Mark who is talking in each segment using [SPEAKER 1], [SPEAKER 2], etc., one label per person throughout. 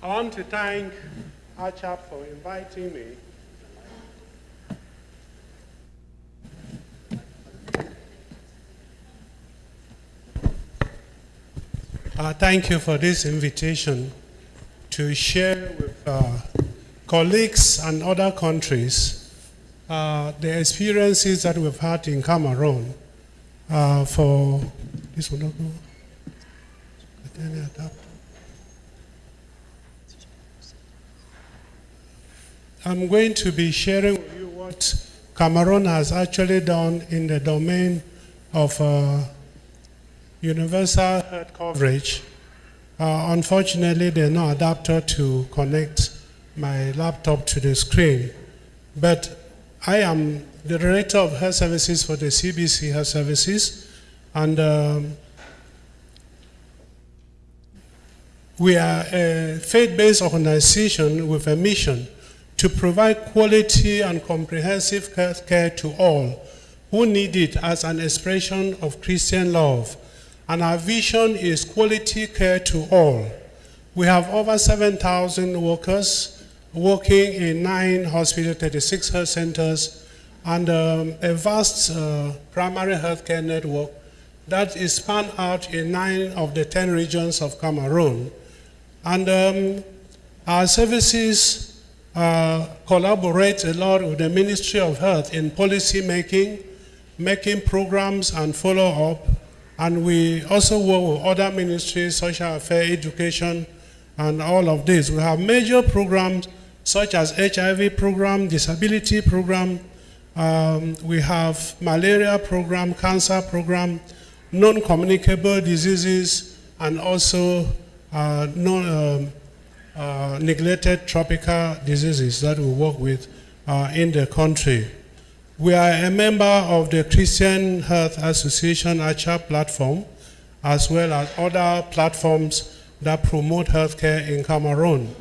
[SPEAKER 1] I want to thank ACHAP for inviting me. Thank you for this invitation to share with colleagues and other countries the experiences that we've had in Cameroon for this one. I'm going to be sharing with you what Cameroon has actually done in the domain of universal health coverage. Unfortunately, they're not adapted to connect my laptop to the screen. But I am the Director of Health Services for the CBC Health Services, and we are a faith-based organization with a mission to provide quality and comprehensive health care to all who need it as an expression of Christian love. And our vision is quality care to all. We have over 7,000 workers working in 9 hospitals, 36 health centers, and a vast primary healthcare network that is spanned out in 9 of the 10 regions of Cameroon. And our services collaborate a lot with the Ministry of Health in policy making programs and follow-up. And we also work with other ministries, social affairs, education, and all of this. We have major programs such as HIV program, disability program, we have malaria program, cancer program, non-communicable diseases, and also neglected tropical diseases that we work with in the country. We are a member of the Christian Health Association ACHAP platform, as well as other platforms that promote healthcare in Cameroon.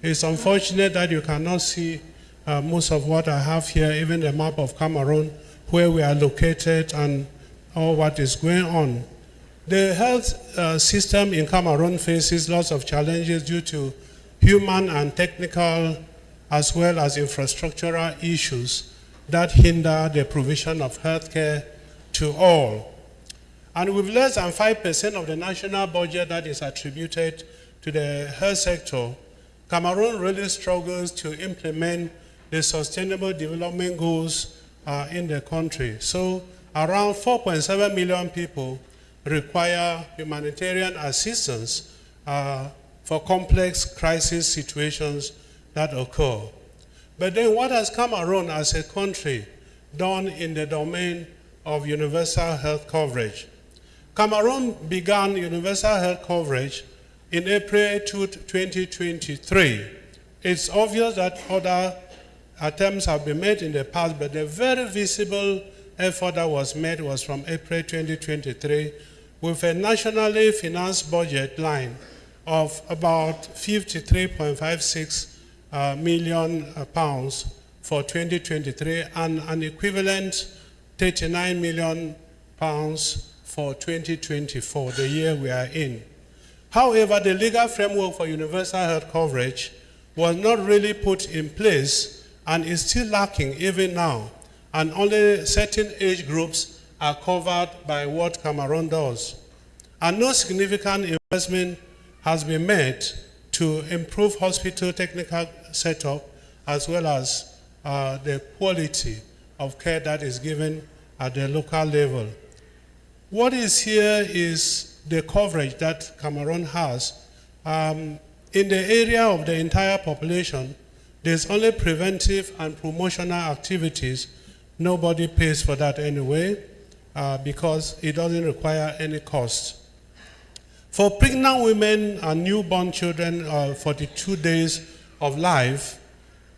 [SPEAKER 1] It's unfortunate that you cannot see most of what I have here, even the map of Cameroon, where we are located and all what is going on. The health system in Cameroon faces lots of challenges due to human and technical, as well as infrastructural issues that hinder the provision of healthcare to all. And with less than 5% of the national budget that is attributed to the health sector, Cameroon really struggles to implement the sustainable development goals in the country. So around 4.7 million people require humanitarian assistance for complex crisis situations that occur. But then what has Cameroon as a country done in the domain of universal health coverage? Cameroon began universal health coverage in April 2023. It's obvious that other attempts have been made in the past, but the very visible effort that was made was from April 2023 with a nationally financed budget line of about 53.56 million pounds for 2023 and an equivalent 39 million pounds for 2024, the year we are in. However, the legal framework for universal health coverage was not really put in place and is still lacking even now, and only certain age groups are covered by what Cameroon does. And no significant investment has been made to improve hospital technical setup as well as the quality of care that is given at the local level. What is here is the coverage that Cameroon has. In the area of the entire population, there's only preventive and promotional activities. Nobody pays for that anyway because it doesn't require any cost. For pregnant women and newborn children, 42 days of life,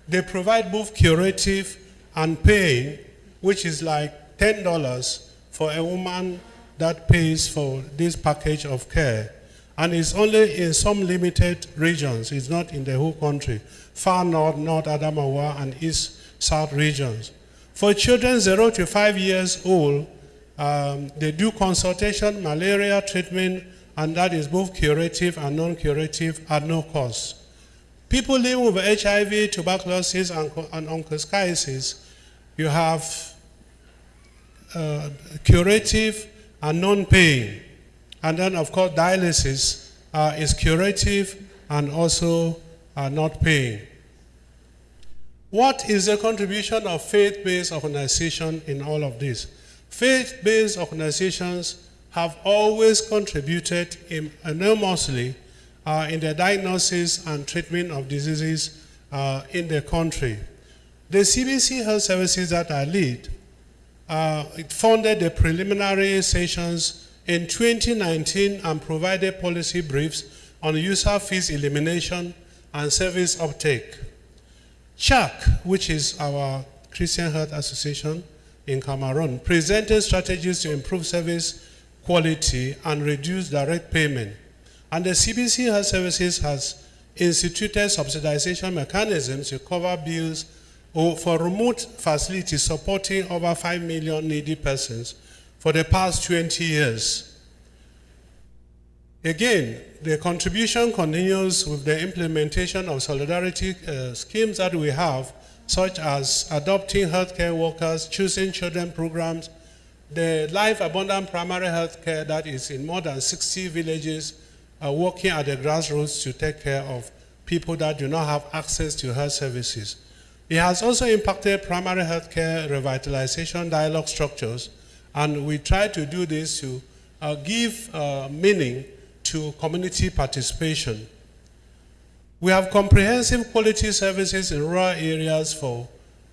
[SPEAKER 1] they provide both curative and paying, which is like $10 for a woman that pays for this package of care. And it's only in some limited regions. It's not in the whole country. Far north, North Adamawa, and east, south regions. For children 0 to 5 years old, they do consultation, malaria treatment, and that is both curative and non-curative at no cost. People living with HIV, tuberculosis, and onchocerciasis, you have curative and non-paying. And then, of course, dialysis is curative and also not paying. What is the contribution of faith-based organizations in all of this? Faith-based organizations have always contributed enormously in the diagnosis and treatment of diseases in the country. The CBC Health Services that I lead, it funded the preliminary sessions in 2019 and provided policy briefs on user fees elimination and service uptake. ACHAP, which is our Christian Health Association in Cameroon, presented strategies to improve service quality and reduce direct payment. And the CBC Health Services has instituted subsidization mechanisms to cover bills for remote facilities supporting over 5 million needy persons for the past 20 years. Again, the contribution continues with the implementation of solidarity schemes that we have, such as adopting healthcare workers, choosing children programs, the Life Abundant Primary Health Care that is in more than 60 villages working at the grassroots to take care of people that do not have access to health services. It has also impacted primary health care revitalization dialogue structures, and we try to do this to give meaning to community participation. We have comprehensive quality services in rural areas for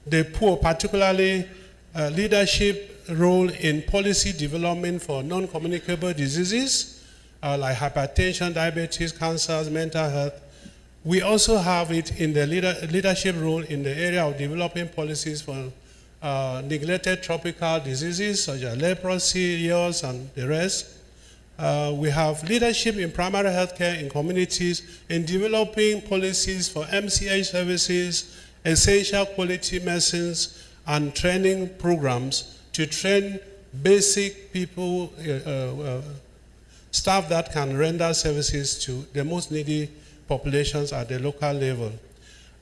[SPEAKER 1] the poor, particularly leadership role in policy development for non-communicable diseases like hypertension, diabetes, cancers, mental health. We also have it in the leadership role in the area of developing policies for neglected tropical diseases such as leprosy, EOS, and the rest. We have leadership in primary health care in communities in developing policies for MCH services, essential quality medicines, and training programs to train basic people, staff that can render services to the most needy populations at the local level.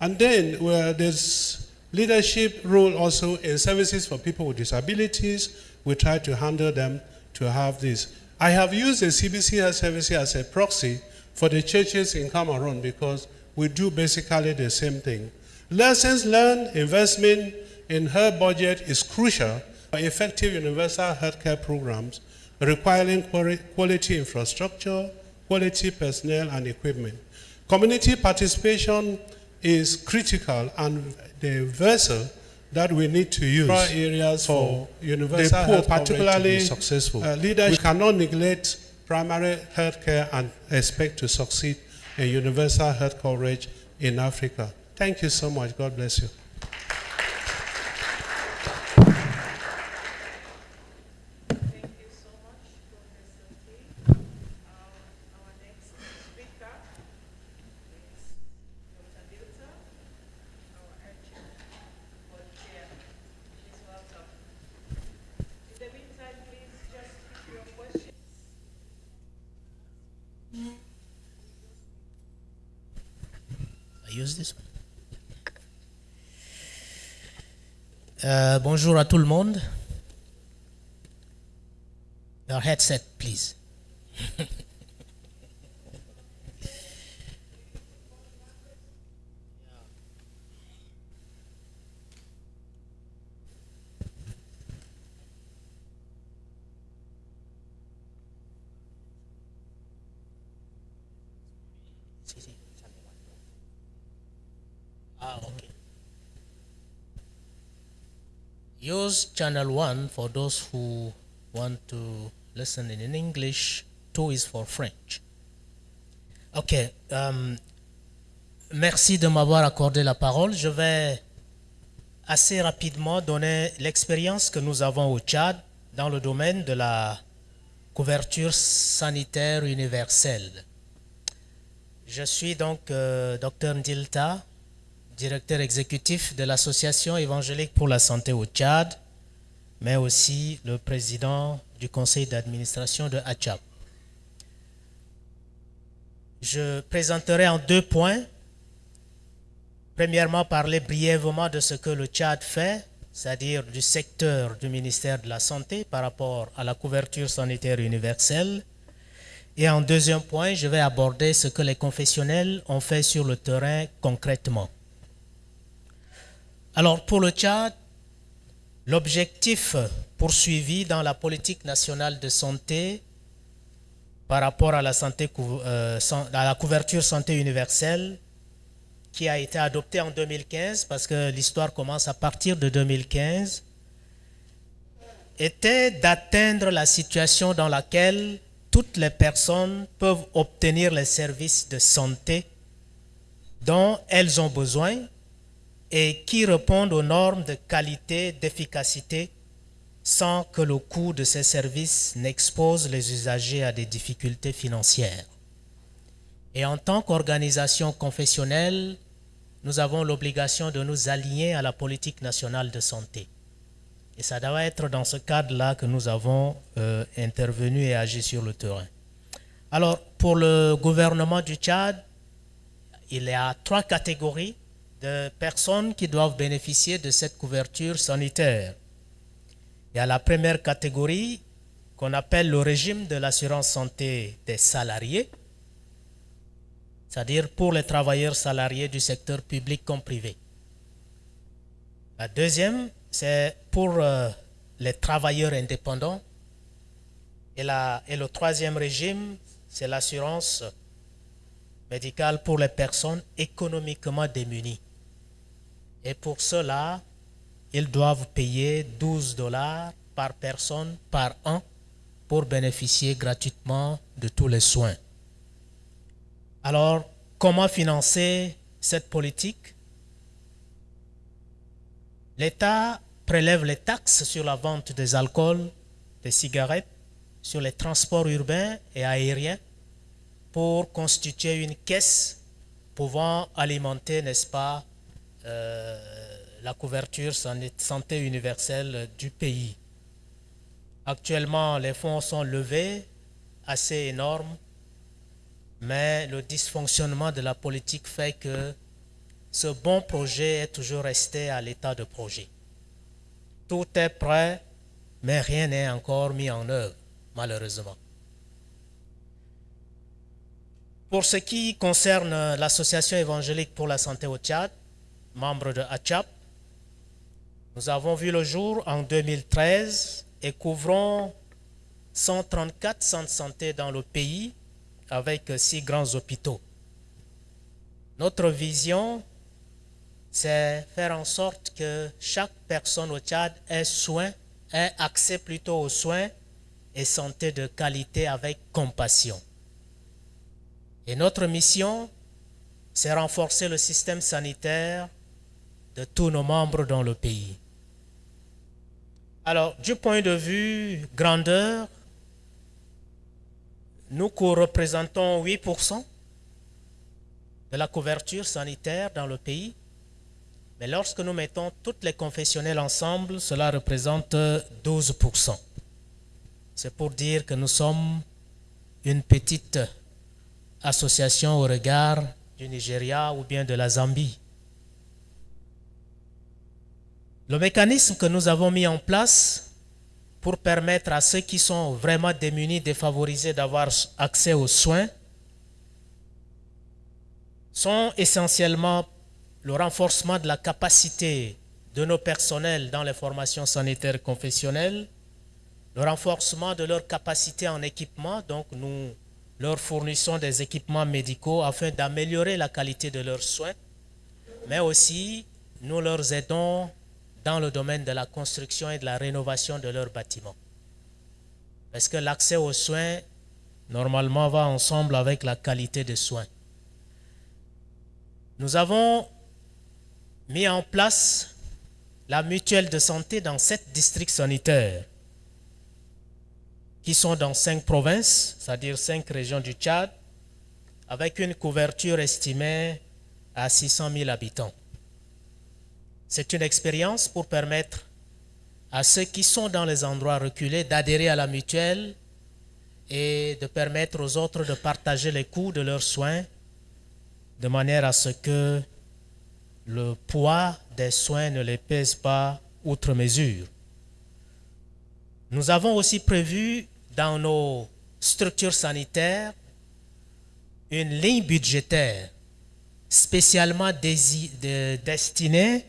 [SPEAKER 1] And then there's leadership role also in services for people with disabilities. We try to handle them to have this. I have used the CBC Health Services as a proxy for the churches in Cameroon because we do basically the same thing. Lessons learned, investment in health budget is crucial for effective universal healthcare programs requiring quality infrastructure, quality personnel, and equipment. Community participation is critical and the vessel that we need to use areas for universal health particularly to be successful. Leaders, we cannot neglect primary health care and expect to succeed in universal health coverage in Africa. Thank you so much. God bless you.
[SPEAKER 2] Use this one. Bonjour à tout le monde. Your headset, please. Okay. Use channel 1 for those who want to listen in English. 2 is for French. Ok. Merci de m'avoir accordé la parole. Je vais assez rapidement donner l'expérience que nous avons au Tchad dans le domaine de la couverture sanitaire universelle. Je suis donc Dr Ndilta, directeur exécutif de l'Association évangélique pour la santé au Tchad, mais aussi le président du conseil d'administration de ACHAP. Je présenterai en 2 points premièrement parler brièvement de ce que le Tchad fait, c'est-à-dire du secteur du ministère de la Santé par rapport à la couverture sanitaire universelle. Et en deuxième point, je vais aborder ce que les confessionnels ont fait sur le terrain concrètement. Alors pour le Tchad, l'objectif poursuivi dans la politique nationale de santé par rapport à la couverture santé universelle qui a été adoptée en 2015, parce que l'histoire commence à partir de 2015, était d'atteindre la situation dans laquelle toutes les personnes peuvent obtenir les services de santé dont elles ont besoin et qui répondent aux normes de qualité, d'efficacité, sans que le coût de ces services n'expose les usagers à des difficultés financières. Et en tant qu'organisation confessionnelle, nous avons l'obligation de nous aligner à la politique nationale de santé. Et ça doit être dans ce cadre-là que nous avons intervenu et agi sur le terrain. Alors, pour le gouvernement du Tchad, il y a 3 catégories de personnes qui doivent bénéficier de cette couverture sanitaire. Il y a la première catégorie qu'on appelle le régime de l'assurance santé des salariés, c'est-à-dire pour les travailleurs salariés du secteur public comme privé. La deuxième, c'est pour les travailleurs indépendants. Et le troisième régime, c'est l'assurance médicale pour les personnes économiquement démunies. Et pour cela, ils doivent payer 12 $ par personne par an pour bénéficier gratuitement de tous les soins. Alors, comment financer cette politique? L'État prélève les taxes sur la vente des alcools, des cigarettes, sur les transports urbains et aériens pour constituer une caisse pouvant alimenter, n'est-ce pas, la couverture santé universelle du pays. Actuellement, les fonds sont levés, assez énormes, mais le dysfonctionnement de la politique fait que ce bon projet est toujours resté à l'état de projet. Tout est prêt, mais rien n'est encore mis en œuvre, malheureusement. Pour ce qui concerne l'Association évangélique pour la santé au Tchad, membre de ACHAP, nous avons vu le jour en 2013 et couvrons 134 centres de santé dans le pays avec 6 grands hôpitaux. Notre vision, c'est faire en sorte que chaque personne au Tchad ait accès plutôt aux soins et santé de qualité avec compassion. Et notre mission, c'est renforcer le système sanitaire de tous nos membres dans le pays. Alors, du point de vue grandeur, nous représentons 8% de la couverture sanitaire dans le pays. Mais lorsque nous mettons toutes les confessionnels ensemble, cela représente 12%. C'est pour dire que nous sommes une petite association au regard du Nigeria ou bien de la Zambie. Le mécanisme que nous avons mis en place pour permettre à ceux qui sont vraiment démunis, défavorisés d'avoir accès aux soins sont essentiellement le renforcement de la capacité de nos personnels dans les formations sanitaires confessionnelles, le renforcement de leur capacité en équipement, donc nous leur fournissons des équipements médicaux afin d'améliorer la qualité de leurs soins, mais aussi nous leur aidons dans le domaine de la construction et de la rénovation de leurs bâtiments. Parce que l'accès aux soins, normalement, va ensemble avec la qualité des soins. Nous avons mis en place la mutuelle de santé dans 7 districts sanitaires qui sont dans 5 provinces, c'est-à-dire 5 régions du Tchad, avec une couverture estimée à 600 000 habitants. C'est une expérience pour permettre à ceux qui sont dans les endroits reculés d'adhérer à la mutuelle et de permettre aux autres de partager les coûts de leurs soins de manière à ce que le poids des soins ne les pèse pas outre mesure. Nous avons aussi prévu dans nos structures sanitaires une ligne budgétaire spécialement destinée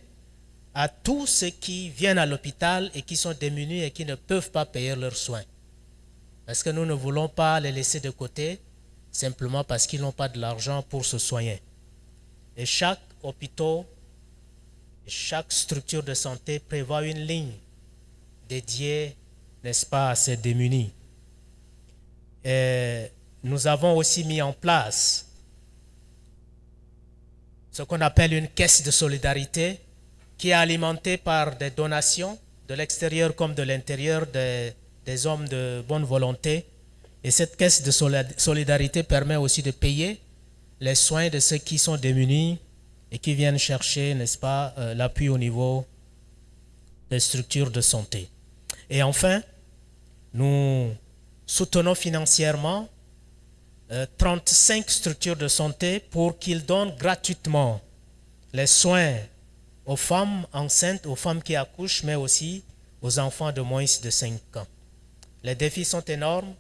[SPEAKER 2] à tous ceux qui viennent à l'hôpital et qui sont démunis et qui ne peuvent pas payer leurs soins. Parce que nous ne voulons pas les laisser de côté simplement parce qu'ils n'ont pas de l'argent pour se soigner. Et chaque hôpital, chaque structure de santé prévoit une ligne dédiée, n'est-ce pas, à ces démunis. Et nous avons aussi mis en place ce qu'on appelle une caisse de solidarité qui est alimentée par des donations de l'extérieur comme de l'intérieur des hommes de bonne volonté. Et cette caisse de solidarité permet aussi de payer les soins de ceux qui sont démunis et qui viennent chercher, n'est-ce pas, l'appui au niveau des structures de santé. Et enfin, nous soutenons financièrement 35 structures de santé pour qu'ils donnent gratuitement les soins aux femmes enceintes, aux femmes qui accouchent, mais aussi aux enfants de moins de 5 ans. Les défis sont énormes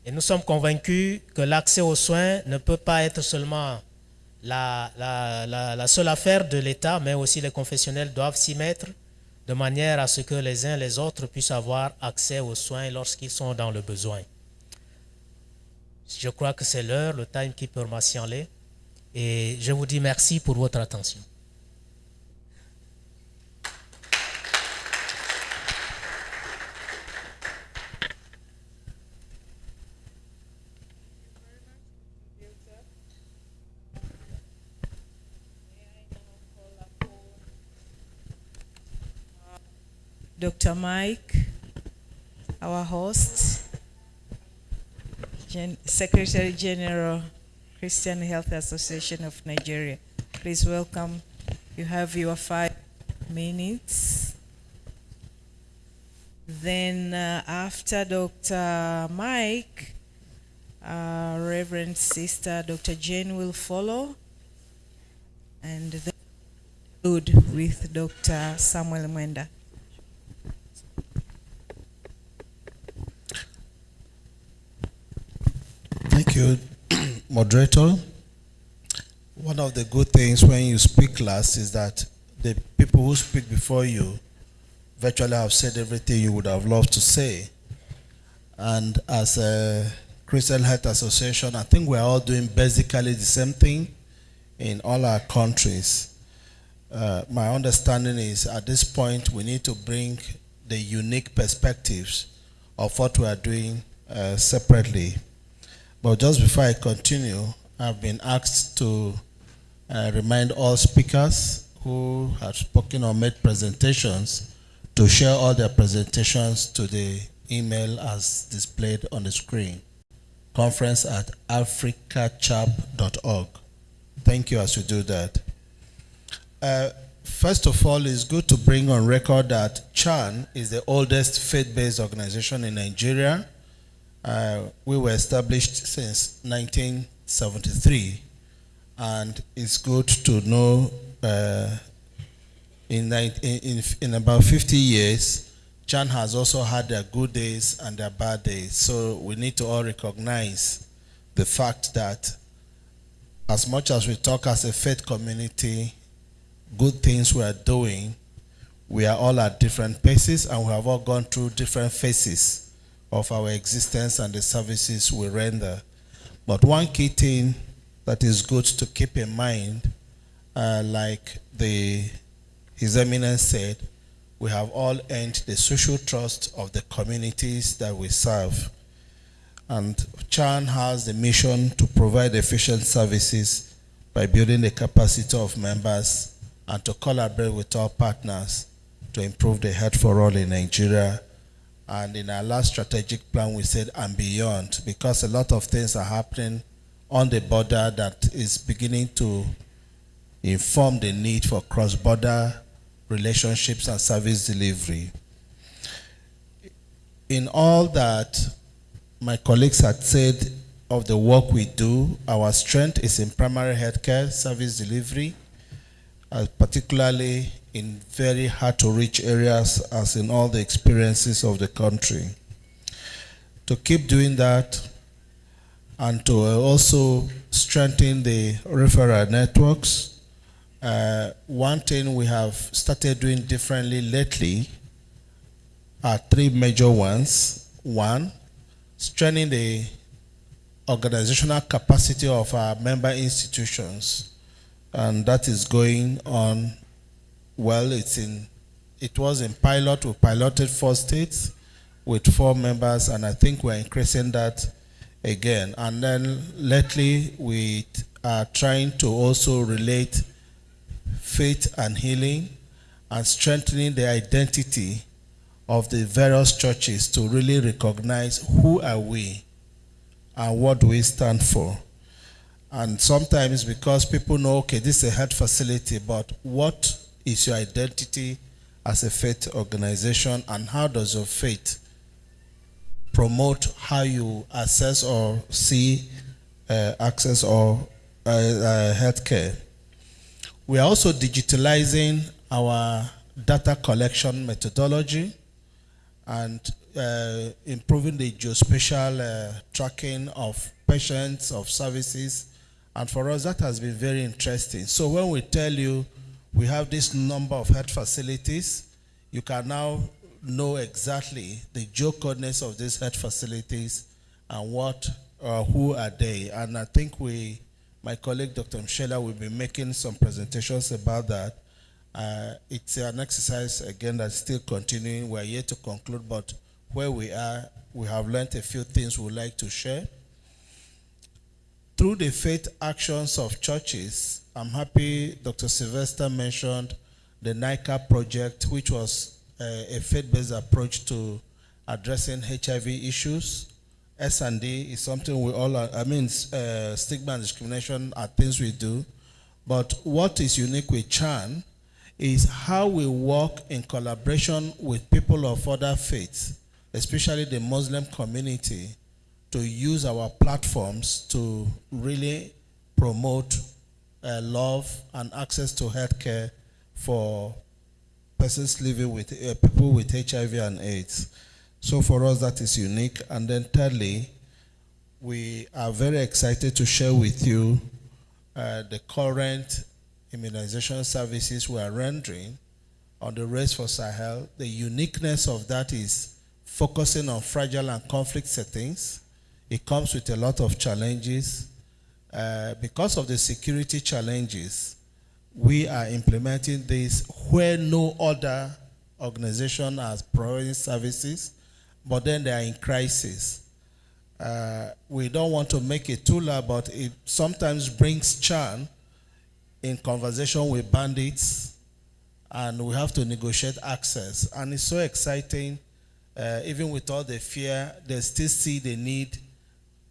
[SPEAKER 2] et nous sommes convaincus que l'accès aux soins ne peut pas être seulement la seule affaire de l'État, mais aussi les confessionnels doivent s'y mettre de manière à ce que les uns et les autres puissent avoir accès aux soins lorsqu'ils sont dans le besoin. Je crois que c'est l'heure, le time keeper m'a signalé, et je vous dis merci pour votre attention.
[SPEAKER 3] Dr. Mike, our host, Secretary General, Christian Health Association of Nigeria. Please welcome. You have your 5 minutes. Then after Dr. Mike, Reverend Sister Dr. Jane will follow, and then conclude with Dr. Sam Mwenda.
[SPEAKER 4] Thank you, moderator. One of the good things when you speak last is that the people who speak before you virtually have said everything you would have loved to say. And as a Christian Health Association, I think we're all doing basically the same thing in all our countries. My understanding is at this point we need to bring the unique perspectives of what we are doing separately. But just before I continue, I've been asked to remind all speakers who have spoken or made presentations to share all their presentations to the email as displayed on the screen, conference@africachap.org. Thank you as you do that. First of all, it's good to bring on record that CHAN is the oldest faith-based organization in Nigeria. We were established since 1973, and it's good to know in about 50 years, CHAN has also had their good days and their bad days. So we need to all recognize the fact that as much as we talk as a faith community, good things we are doing, we are all at different paces and we have all gone through different phases of our existence and the services we render. But one key thing that is good to keep in mind, like His Eminence said, we have all earned the social trust of the communities that we serve. And CHAN has the mission to provide efficient services by building the capacity of members and to collaborate with our partners to improve the health for all in Nigeria. And in our last strategic plan, we said and beyond, because a lot of things are happening on the border that is beginning to inform the need for cross-border relationships and service delivery. In all that my colleagues had said of the work we do, our strength is in primary healthcare service delivery. particularly in very hard to reach areas as in all the experiences of the country. To keep doing that and to also strengthen the referral networks, one thing we have started doing differently lately are three major ones. One, strengthening the organizational capacity of our member institutions, and that is going on well. It was in pilot. We piloted 4 states with 4 members, and I think we're increasing that again. And then lately we are trying to also relate faith and healing and strengthening the identity of the various churches to really recognize who are we and what do we stand for. And sometimes because people know, okay, this is a health facility, but what is your identity as a faith organization, and how does your faith promote how you assess or see access or healthcare? We are also digitalizing our data collection methodology and improving the geospatial tracking of patients, of services. And for us, that has been very interesting. So when we tell you we have this number of health facilities, you can now know exactly the geocoordinates of these health facilities and who are they. And I think my colleague Dr. Mshela will be making some presentations about that. It's an exercise, again, that's still continuing. We're yet to conclude, but where we are, we have learned a few things we'd like to share. Through the faith actions of churches, I'm happy Dr. Sylvester mentioned the NICA project, which was a faith-based approach to addressing HIV issues. S&D is something we all stigma and discrimination are things we do. But what is unique with CHAN is how we work in collaboration with people of other faiths, especially the Muslim community, to use our platforms to really promote love and access to healthcare for persons living with people with HIV and AIDS. So for us, that is unique. And then thirdly, we are very excited to share with you the current immunization services we are rendering on the Race for Sahel. The uniqueness of that is focusing on fragile and conflict settings. It comes with a lot of challenges. Because of the security challenges, we are implementing this where no other organization has providing services, but then they are in crisis. We don't want to make it too loud, but it sometimes brings CHAN in conversation with bandits, and we have to negotiate access. And it's so exciting, even with all the fear, they still see the need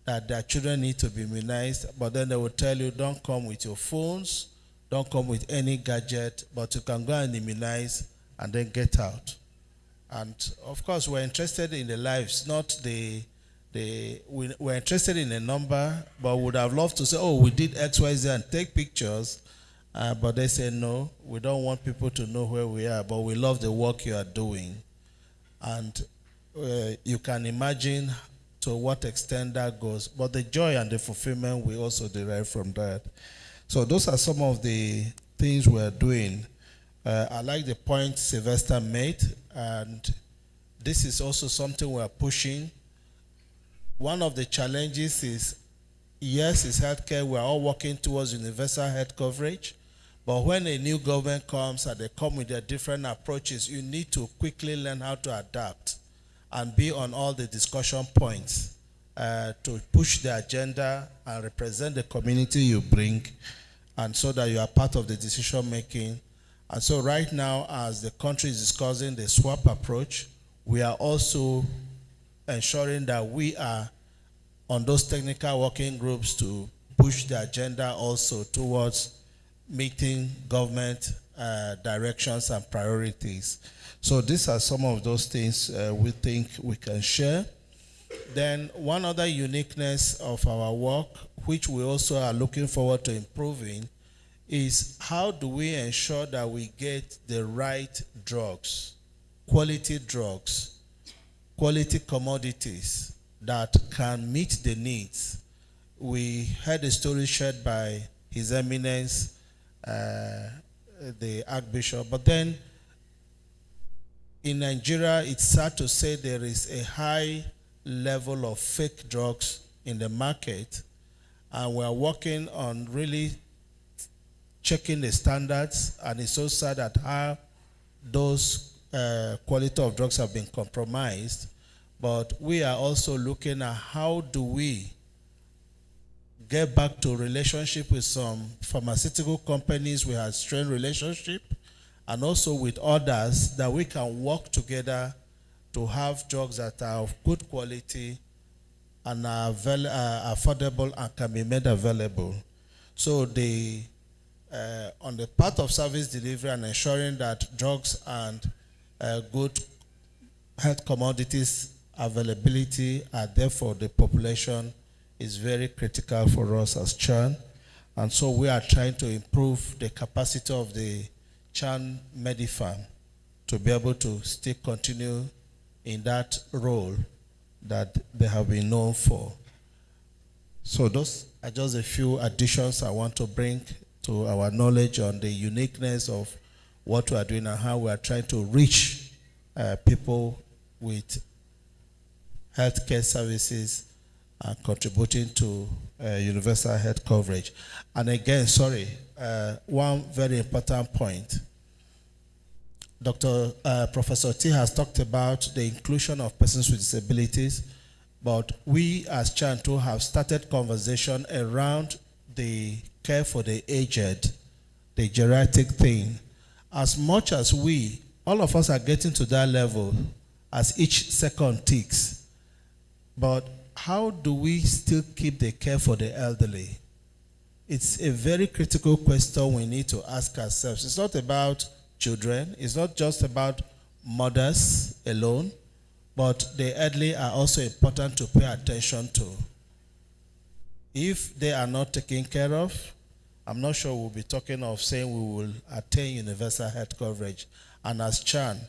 [SPEAKER 4] that their children need to be immunized, but then they will tell you, don't come with your phones, don't come with any gadget, but you can go and immunize and then get out. And of course, we're interested in the lives, not we're interested in a number, but would have loved to say, oh, we did X, Y, Z and take pictures, but they say, no, we don't want people to know where we are, but we love the work you are doing. And you can imagine to what extent that goes, but the joy and the fulfillment we also derive from that. So those are some of the things we're doing. I like the point Sylvester made, and this is also something we're pushing. One of the challenges is, yes, it's healthcare. We're all working towards universal health coverage, but when a new government comes and they come with their different approaches, you need to quickly learn how to adapt and be on all the discussion points to push the agenda and represent the community you bring, and so that you are part of the decision making. And so right now, as the country is discussing the swap approach, we are also ensuring that we are on those technical working groups to push the agenda also towards meeting government directions and priorities. So these are some of those things we think we can share. Then one other uniqueness of our work, which we also are looking forward to improving, is how do we ensure that we get the right drugs, quality commodities that can meet the needs. We heard a story shared by His Eminence, the Archbishop, but then in Nigeria, it's sad to say there is a high level of fake drugs in the market, and we're working on really checking the standards, and it's so sad at how those quality of drugs have been compromised. But we are also looking at how do we get back to relationship with some pharmaceutical companies we have strained relationship, and also with others that we can work together to have drugs that are of good quality and are affordable and can be made available. So on the part of service delivery and ensuring that drugs and good health commodities availability are there for the population is very critical for us as CHAN. And so we are trying to improve the capacity of the CHAN Medifarm to be able to still continue in that role that they have been known for. So those are just a few additions I want to bring to our knowledge on the uniqueness of what we are doing and how we are trying to reach people with healthcare services and contributing to universal health coverage. And again, one very important point. Professor T has talked about the inclusion of persons with disabilities, but we as CHAN too have started conversation around the care for the aged, the geriatric thing. As much as all of us are getting to that level as each second ticks, but how do we still keep the care for the elderly? It's a very critical question we need to ask ourselves. It's not about children, it's not just about mothers alone, but the elderly are also important to pay attention to. If they are not taken care of, I'm not sure we'll be talking of saying we will attain universal health coverage. And as CHAN,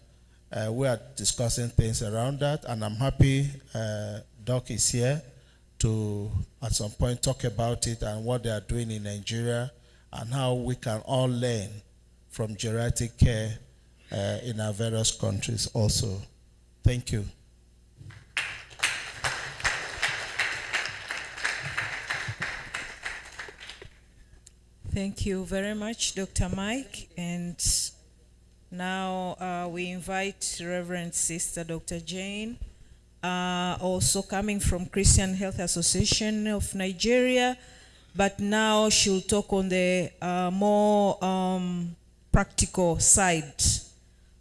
[SPEAKER 4] we are discussing things around that, and I'm happy Doc is here to, at some point, talk about it and what they are doing in Nigeria and how we can all learn from geriatric care in our various countries also. Thank you.
[SPEAKER 3] Thank you very much, Dr. Mike. And now we invite Reverend Sister Dr. Jane, also coming from Christian Health Association of Nigeria, but now she'll talk on the more practical side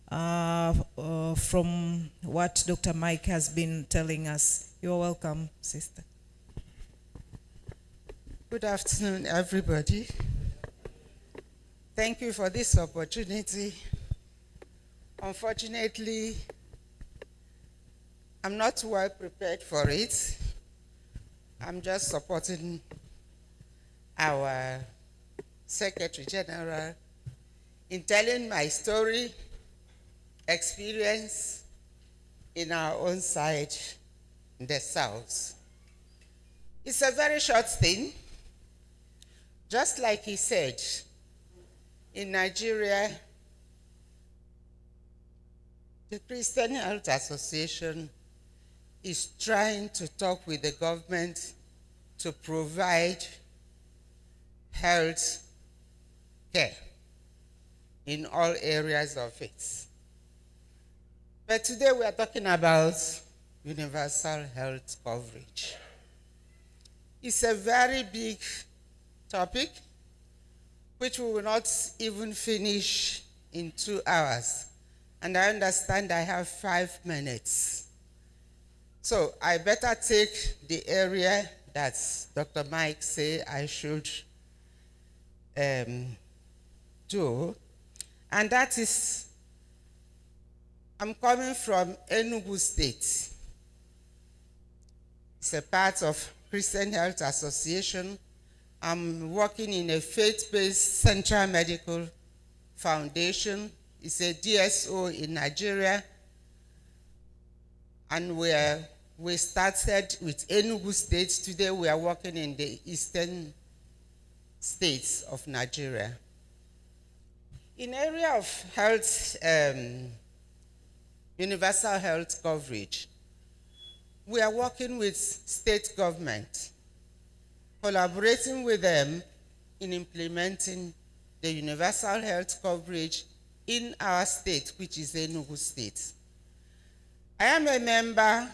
[SPEAKER 3] from what Dr. Mike has been telling us. You're welcome, Sister.
[SPEAKER 5] Good afternoon, everybody. Thank you for this opportunity. Unfortunately, I'm not well prepared for it. I'm just supporting our Secretary General in telling my story, experience in our own side in the South. It's a very short thing. Just like he said, in Nigeria, the Christian Health Association is trying to talk with the government to provide health care in all areas of it. But today we are talking about universal health coverage. It's a very big topic, which we will not even finish in 2 hours. And I understand I have 5 minutes. So I better take the area that Dr. Mike said I should do. And that is, I'm coming from Enugu State. It's a part of Christian Health Association, I'm working in a faith-based Central Medical Foundation. It's a DSO in Nigeria. And we started with Enugu State. Today we are working in the eastern states of Nigeria. In area of health, universal health coverage, we are working with state government, collaborating with them in implementing the universal health coverage in our state, which is Enugu State. I am a member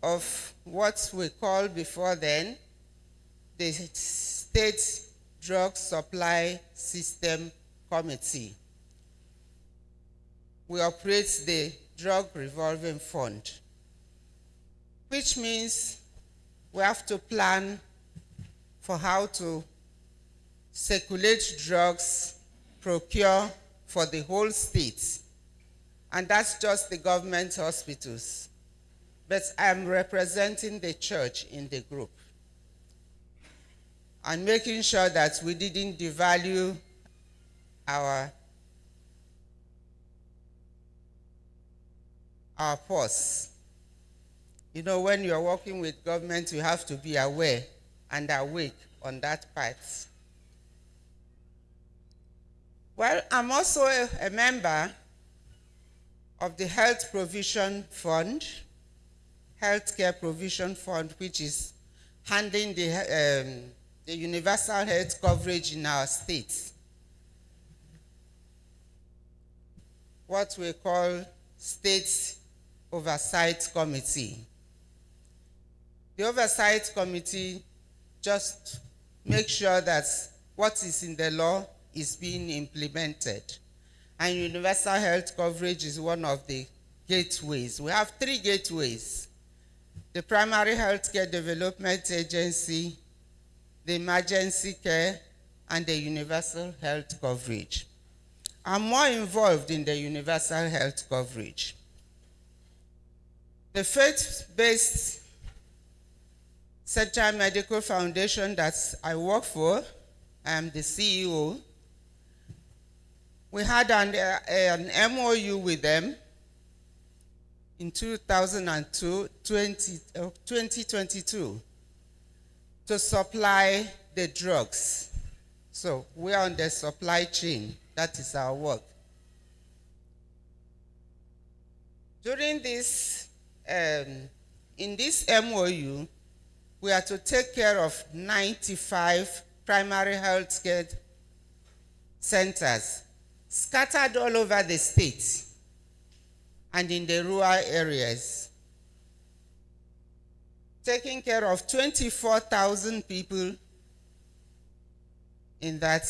[SPEAKER 5] of what we called before then the State Drug Supply System Committee. We operate the Drug Revolving Fund, which means we have to plan for how to circulate drugs, procure for the whole state. And that's just the government hospitals. But I'm representing the church in the group and making sure that we didn't devalue our purse. You know, when you're working with government, you have to be aware and awake on that part. Well, I'm also a member of the Health Provision Fund, Healthcare Provision Fund, which is handling the universal health coverage in our states. What we call State Oversight Committee. The Oversight Committee just makes sure that what is in the law is being implemented. And universal health coverage is one of the gateways. We have 3 gateways: the Primary Healthcare Development Agency, the Emergency Care, and the universal health coverage. I'm more involved in the universal health coverage. The faith-based Central Medical Foundation that I work for, I am the CEO. We had an MOU with them in 2022 to supply the drugs. So we are on the supply chain. That is our work. During this, in this MOU, we are to take care of 95 primary health care centers scattered all over the state and in the rural areas, taking care of 24,000 people in that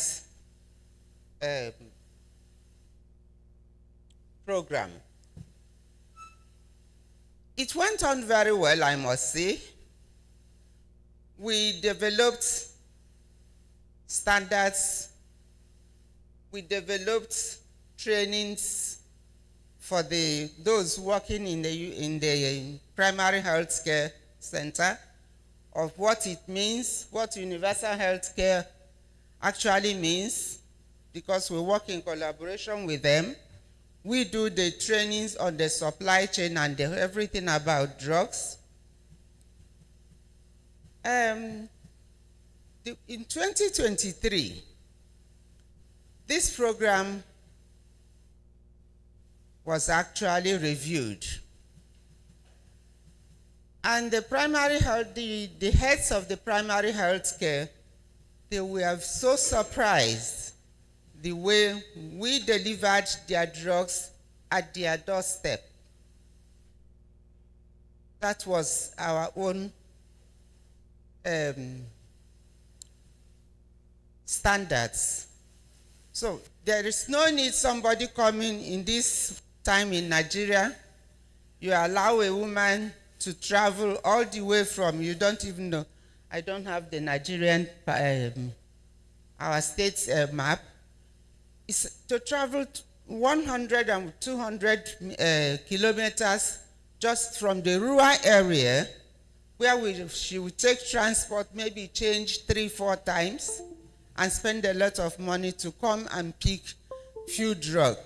[SPEAKER 5] program. It went on very well, I must say. We developed standards. We developed trainings for those working in the primary health care center of what it means, what universal health care actually means, because we work in collaboration with them. We do the trainings on the supply chain and everything about drugs. In 2023, this program was actually reviewed. And the primary health, the heads of the primary health care, they were so surprised the way we delivered their drugs at their doorstep. That was our own standards. So there is no need somebody coming in this time in Nigeria. You allow a woman to travel all the way from, you don't even know, I don't have the Nigerian, our state's map. It's to travel 100 and 200 kilometers just from the rural area where she would take transport, maybe change 3-4 times, and spend a lot of money to come and pick few drugs.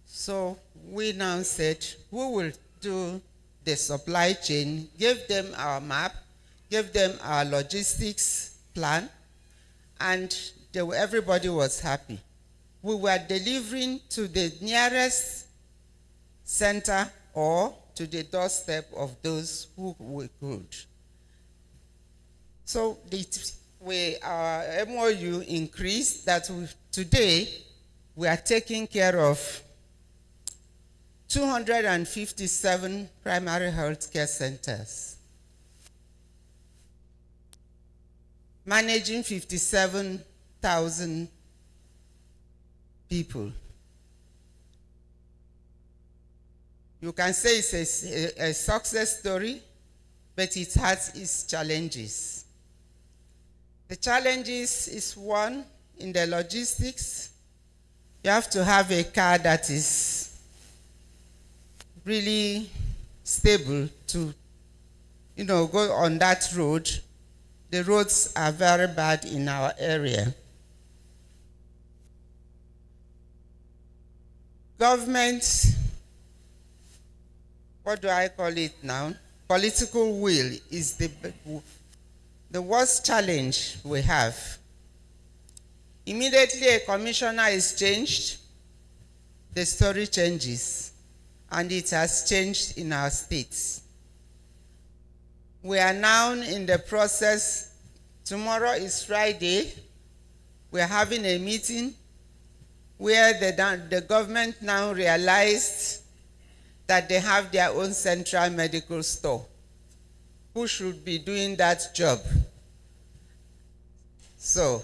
[SPEAKER 5] So we now said, we will do the supply chain, give them our map, give them our logistics plan, and everybody was happy. We were delivering to the nearest center or to the doorstep of those who we could. So our MOU increased that today we are taking care of 257 primary health care centers, managing 57,000 people. You can say it's a success story, but it has its challenges. The challenges is one, in the logistics. You have to have a car that is really stable to, go on that road. The roads are very bad in our area. Government, what do I call it now? Political will is the worst challenge we have. Immediately a commissioner is changed, the story changes, and it has changed in our states. We are now in the process. Tomorrow is Friday. We are having a meeting where the government now realized that they have their own central medical store. Who should be doing that job? So,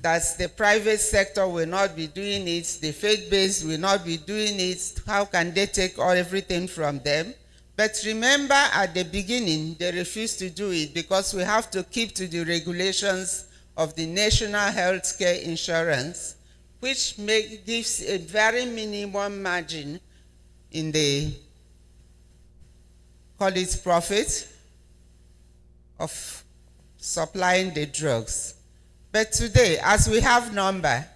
[SPEAKER 5] that's the private sector will not be doing it, the faith-based will not be doing it. How can they take everything from them? But remember, at the beginning, they refused to do it because we have to keep to the regulations of the National Health Care Insurance, which gives a very minimum margin in the, call it profit, of supplying the drugs. But today, as we have number,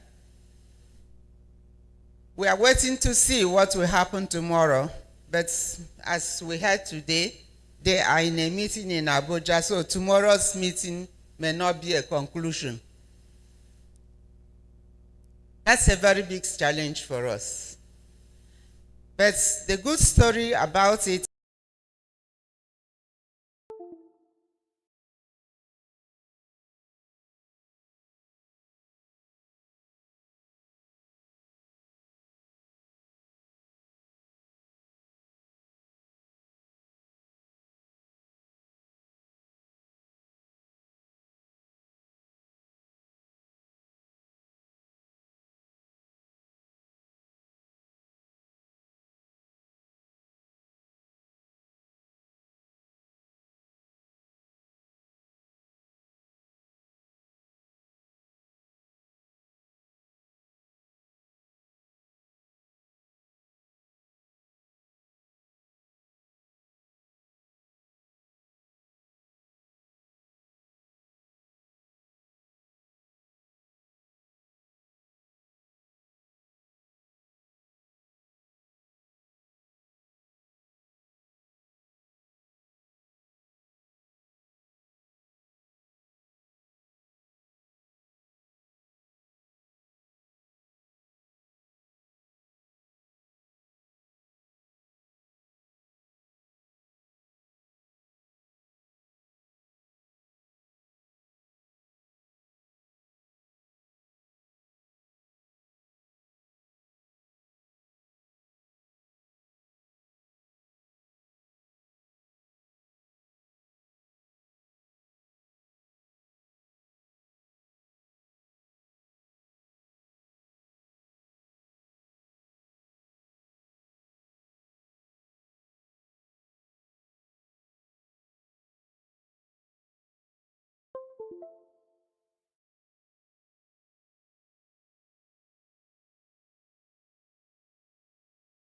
[SPEAKER 5] we are waiting to see what will happen tomorrow. But as we heard today, they are in a meeting in Abuja, so tomorrow's meeting may not be a conclusion. That's a very big challenge for us. But the good story about it